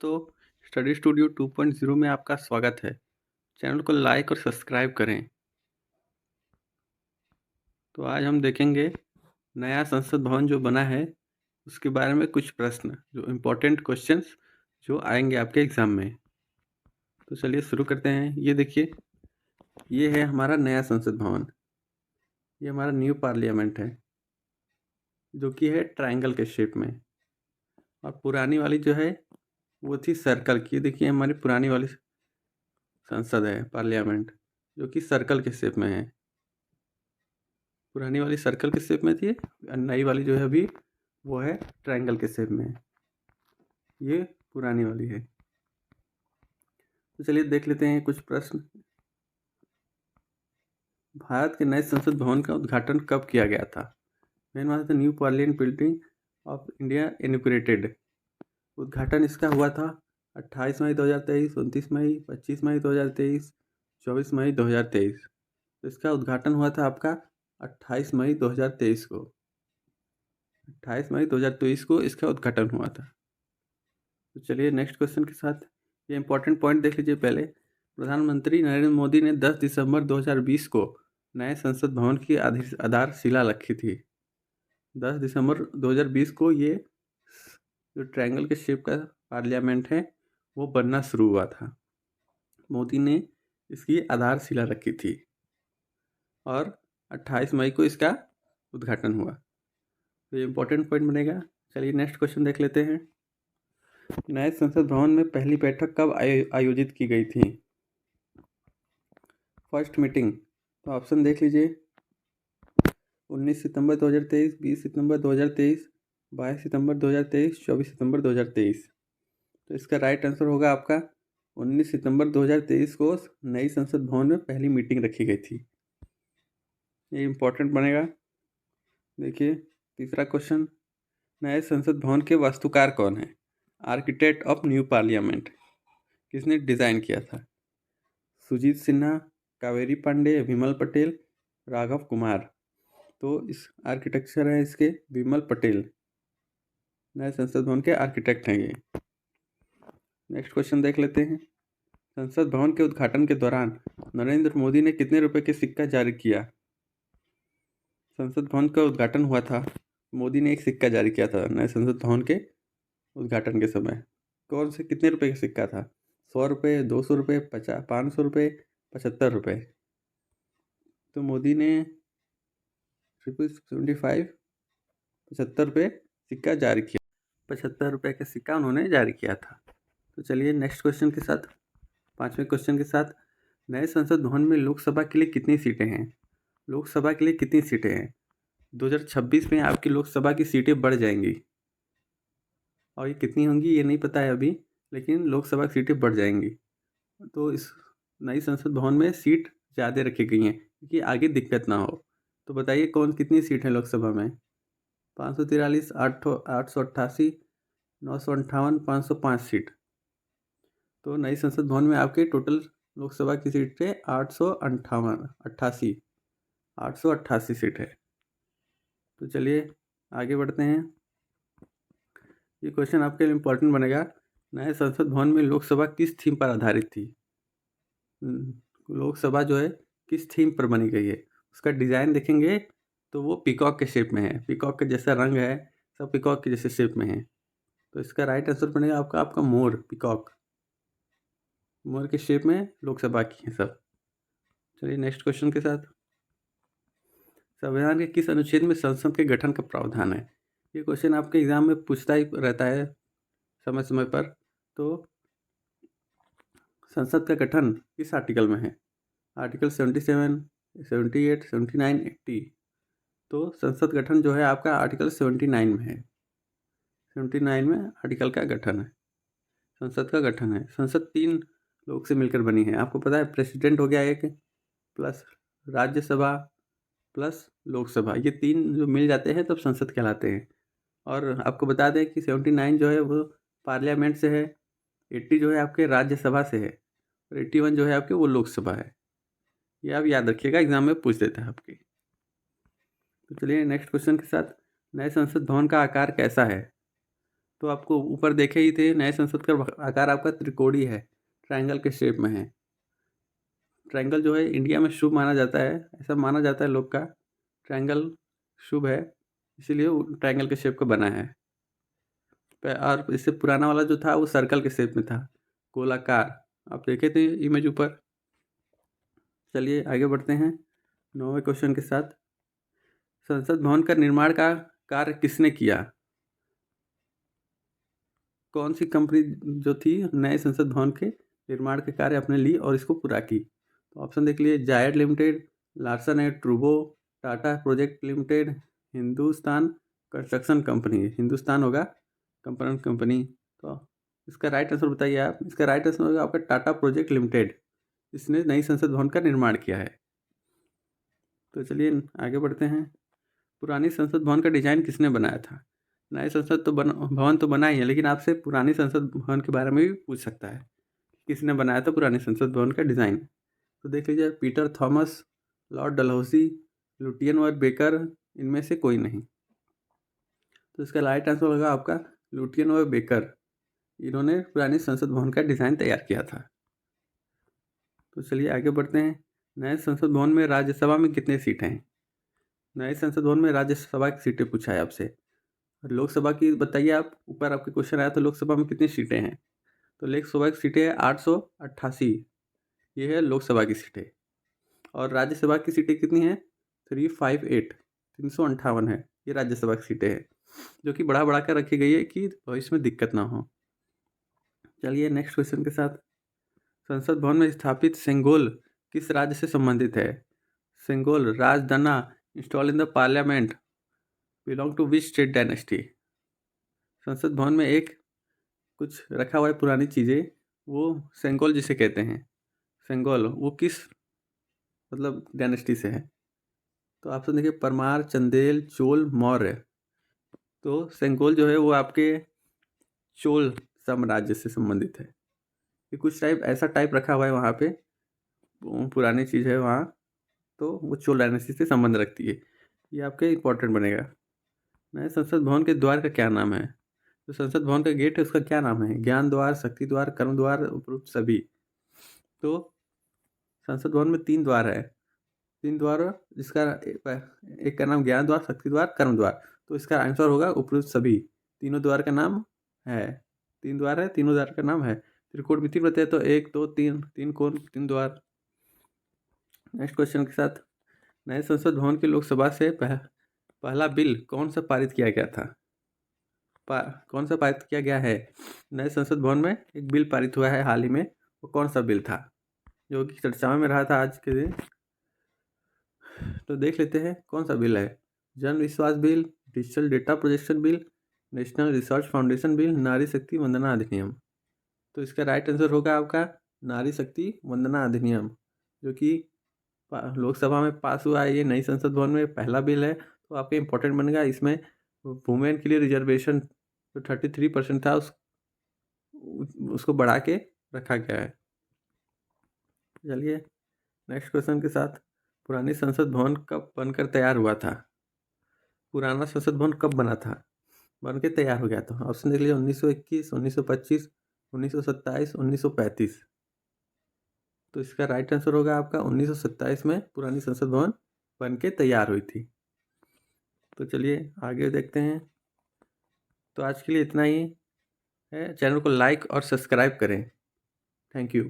तो study studio 2.0 में आपका स्वागत है। चैनल को लाइक और सब्सक्राइब करें। तो आज हम देखेंगे नया संसद भवन जो बना है उसके बारे में कुछ प्रश्न जो इम्पोर्टेंट क्वेश्चंस जो आएंगे आपके एग्ज़ाम में। तो चलिए शुरू करते हैं। ये देखिए, ये है हमारा नया संसद भवन। ये हमारा न्यू पार्लियामेंट है जो कि है ट्रायंगल के शेप में, और पुरानी वाली जो है वो थी सर्कल की। देखिए हमारी पुरानी वाली संसद है, पार्लियामेंट, जो कि सर्कल के शेप में है। पुरानी वाली सर्कल के शेप में थी और नई वाली जो है अभी वो है ट्रायंगल के शेप में। ये पुरानी वाली है। तो चलिए देख लेते हैं कुछ प्रश्न। भारत के नए संसद भवन का उद्घाटन कब किया गया था? मेन बात है new parliament building of India inaugurated. उद्घाटन इसका हुआ था 28 मई 2023, 29 मई, 25 मई 2023, 24 मई 2023। तो इसका उद्घाटन हुआ था आपका 28 मई 2023 को। 28 मई 2023 को इसका उद्घाटन हुआ था। तो चलिए नेक्स्ट क्वेश्चन के साथ, ये इंपॉर्टेंट पॉइंट देख लीजिए पहले। प्रधानमंत्री नरेंद्र मोदी ने 10 दिसंबर 2020 को नए संसद भवन की आधारशिला रखी थी। 10 दिसंबर 2020 को ये जो ट्रायंगल के शेप का पार्लियामेंट है वो बनना शुरू हुआ था। मोदी ने इसकी आधारशिला रखी थी और 28 मई को इसका उद्घाटन हुआ। तो ये इंपॉर्टेंट पॉइंट बनेगा। चलिए नेक्स्ट क्वेश्चन देख लेते हैं। नए संसद भवन में पहली बैठक कब आयोजित की गई थी? फर्स्ट मीटिंग, तो ऑप्शन देख लीजिए। 19 सितंबर 2023, 20 सितंबर 2023, 22 सितंबर 2023, 24 सितंबर 2023। तो इसका राइट आंसर होगा आपका 19 सितंबर 2023 को नई संसद भवन में पहली मीटिंग रखी गई थी। ये इम्पोर्टेंट बनेगा। देखिए तीसरा क्वेश्चन, नए संसद भवन के वास्तुकार कौन है? आर्किटेक्ट ऑफ न्यू पार्लियामेंट किसने डिज़ाइन किया था? सुजीत सिन्हा, कावेरी पांडे, विमल पटेल, राघव कुमार। तो इस आर्किटेक्चर है इसके विमल पटेल, नए संसद भवन के आर्किटेक्ट हैं ये। नेक्स्ट क्वेश्चन देख लेते हैं। संसद भवन के उद्घाटन के दौरान नरेंद्र मोदी ने कितने रुपए के सिक्का जारी किया? संसद भवन का उद्घाटन हुआ था, मोदी ने एक सिक्का जारी किया था नए संसद भवन के उद्घाटन के समय। कौन से कितने रुपए का सिक्का था? 100 रुपये, 200 रुपये, 500 रुपये, 75 रुपये। तो मोदी ने 75 75 रुपये सिक्का जारी किया। 75 रुपये का सिक्का उन्होंने जारी किया था। तो चलिए नेक्स्ट क्वेश्चन के साथ, पाँचवें क्वेश्चन के साथ, नए संसद भवन में लोकसभा के लिए कितनी सीटें हैं? लोकसभा के लिए कितनी सीटें हैं? 2026 में आपकी लोकसभा की सीटें बढ़ जाएंगी, और ये कितनी होंगी ये नहीं पता है अभी, लेकिन लोकसभा की सीटें बढ़ जाएंगी। तो इस नई संसद भवन में सीट ज़्यादा रखी गई हैं क्योंकि आगे दिक्कत ना हो। तो बताइए कौन कितनी सीट है लोकसभा में? 543, 888, 958, 505 सीट। तो नई संसद भवन में आपके टोटल लोकसभा की सीट है 888 सीट है। तो चलिए आगे बढ़ते हैं। ये क्वेश्चन आपके लिए इम्पोर्टेंट बनेगा। नए संसद भवन में लोकसभा किस थीम पर आधारित थी? लोकसभा जो है किस थीम पर बनी गई है? उसका डिज़ाइन देखेंगे तो वो पीकॉक के शेप में है। पीकॉक के जैसा रंग है, सब पीकॉक के जैसे शेप में है। तो इसका राइट आंसर बनेगा आपका मोर, पीकॉक, मोर के शेप में लोकसभा की है सब। चलिए नेक्स्ट क्वेश्चन के साथ, संविधान के किस अनुच्छेद में संसद के गठन का प्रावधान है? ये क्वेश्चन आपके एग्जाम में पूछता ही रहता है समय समय पर। तो संसद का गठन किस आर्टिकल में है? आर्टिकल 77, 78, 79, 80। तो संसद गठन जो है आपका आर्टिकल 79 में है। 79 में आर्टिकल का गठन है, संसद का गठन है। संसद 3 लोग से मिलकर बनी है, आपको पता है। प्रेसिडेंट हो गया एक, प्लस राज्यसभा, प्लस लोकसभा, ये 3 जो मिल जाते हैं तब संसद कहलाते हैं। और आपको बता दें कि 79 जो है वो पार्लियामेंट से है, 80 जो है आपके राज्यसभा से है, और 81 जो है आपके वो लोकसभा है। ये आप याद रखिएगा, एग्जाम में पूछ देता है आपके। तो चलिए नेक्स्ट क्वेश्चन के साथ, नए संसद भवन का आकार कैसा है? तो आपको ऊपर देखे ही थे, नए संसद का आकार आपका त्रिकोणीय है, ट्रायंगल के शेप में है। ट्रायंगल जो है इंडिया में शुभ माना जाता है, ऐसा माना जाता है लोग का, ट्रायंगल शुभ है, इसीलिए वो ट्रायंगल के शेप का बना है। और इससे पुराना वाला जो था वो सर्कल के शेप में था, गोलाकार। आप देखे थे इमेज ऊपर। चलिए आगे बढ़ते हैं 9वें क्वेश्चन के साथ। संसद भवन का निर्माण का कार्य किसने किया? कौन सी कंपनी जो थी नए संसद भवन के निर्माण के कार्य अपने ली और इसको पूरा की? तो ऑप्शन देख लीजिए, जायड लिमिटेड, लार्सन एंड ट्रूबो, Tata project limited, Hindustan construction company. Hindustan होगा कंपनी। तो इसका राइट आंसर बताइए आप। इसका राइट आंसर होगा आपका टाटा प्रोजेक्ट लिमिटेड, इसने नई संसद भवन का निर्माण किया है। तो चलिए आगे बढ़ते हैं। पुरानी संसद भवन का डिजाइन किसने बनाया था? नए संसद तो भवन तो बना ही है, लेकिन आपसे पुरानी संसद भवन के बारे में भी पूछ सकता है, किसने बनाया था पुरानी संसद भवन का डिज़ाइन। तो देख लीजिए, Peter Thomas, Lord Dalhousie, Lutyens व बेकर, इनमें से कोई नहीं। तो इसका राइट आंसर होगा आपका लुटियन व बेकर, इन्होंने पुरानी संसद भवन का डिज़ाइन तैयार किया था। तो चलिए आगे बढ़ते हैं। नए संसद भवन में राज्यसभा में कितनी सीटें हैं? नए संसद भवन में राज्यसभा की सीटें पूछा है आपसे। लोकसभा की बताइए आप, ऊपर आपके क्वेश्चन आया तो लोकसभा में कितनी सीटें हैं? तो लोकसभा की सीटें 888, ये है लोकसभा की सीटें। और राज्यसभा की सीटें कितनी हैं? 358, 358 है, ये राज्यसभा की सीटें हैं, जो कि बढ़ा कर रखी गई है कि भविष्य में दिक्कत ना हो। चलिए नेक्स्ट क्वेश्चन के साथ। संसद भवन में स्थापित सेंगोल किस राज्य से संबंधित है? सेंगोल राजदन्ना install in the parliament belong to which state dynasty? संसद भवन में एक कुछ रखा हुआ है पुरानी चीज़ें, वो सेंगोल जिसे कहते हैं। सेंगोल वो किस मतलब डायनेस्टी से है? तो ऑप्शन देखिए, परमार, चंदेल, चोल, मौर्य। तो सेंगोल जो है वो आपके चोल साम्राज्य से संबंधित है। ये कुछ ऐसा टाइप रखा हुआ है वहाँ पे, पुरानी चीज़ है वहाँ, तो वो चोल डायनेस्टी से संबंध रखती है। ये आपके इंपॉर्टेंट बनेगा। नए संसद भवन के द्वार का क्या नाम है? जो संसद भवन का गेट है उसका क्या नाम है? ज्ञान द्वार, शक्ति द्वार, कर्म द्वार, उपरोक्त सभी। तो संसद भवन में 3 द्वार है, 3 द्वार, जिसका एक का नाम ज्ञान द्वार, शक्ति द्वार, कर्म द्वार। तो इसका आंसर होगा उपरोक्त सभी। तीनों द्वार का नाम है, 3 द्वार है, तीनों द्वार का नाम है। त्रिकोणमिति बताए तो 1 2 3, 3 कोण, 3 द्वार। नेक्स्ट क्वेश्चन के साथ। नए संसद भवन की लोकसभा से पहला बिल कौन सा पारित किया गया था? कौन सा पारित किया गया है? नए संसद भवन में एक बिल पारित हुआ है हाल ही में, वो कौन सा बिल था जो कि चर्चाओं में रहा था आज के दिन? तो देख लेते हैं कौन सा बिल है। जन विश्वास bill, digital data protection bill, national research foundation bill, नारी शक्ति वंदना अधिनियम। तो इसका राइट आंसर होगा आपका नारी शक्ति वंदना अधिनियम, जो कि लोकसभा में पास हुआ है। ये नई संसद भवन में पहला बिल है, तो आपके इम्पोर्टेंट बनेगा। इसमें वुमेन के लिए रिजर्वेशन जो 33% था उसको बढ़ा के रखा गया है। चलिए नेक्स्ट क्वेश्चन के साथ। पुरानी संसद भवन कब बनकर तैयार हुआ था? पुराना संसद भवन कब बना था, बन के तैयार हो गया था? ऑप्शन देख लीजिए, 1921, 1925, 1927, 1935। तो इसका राइट आंसर होगा आपका 1927 में पुरानी संसद भवन बन के तैयार हुई थी। तो चलिए आगे देखते हैं। तो आज के लिए इतना ही है। चैनल को लाइक और सब्सक्राइब करें। Thank you.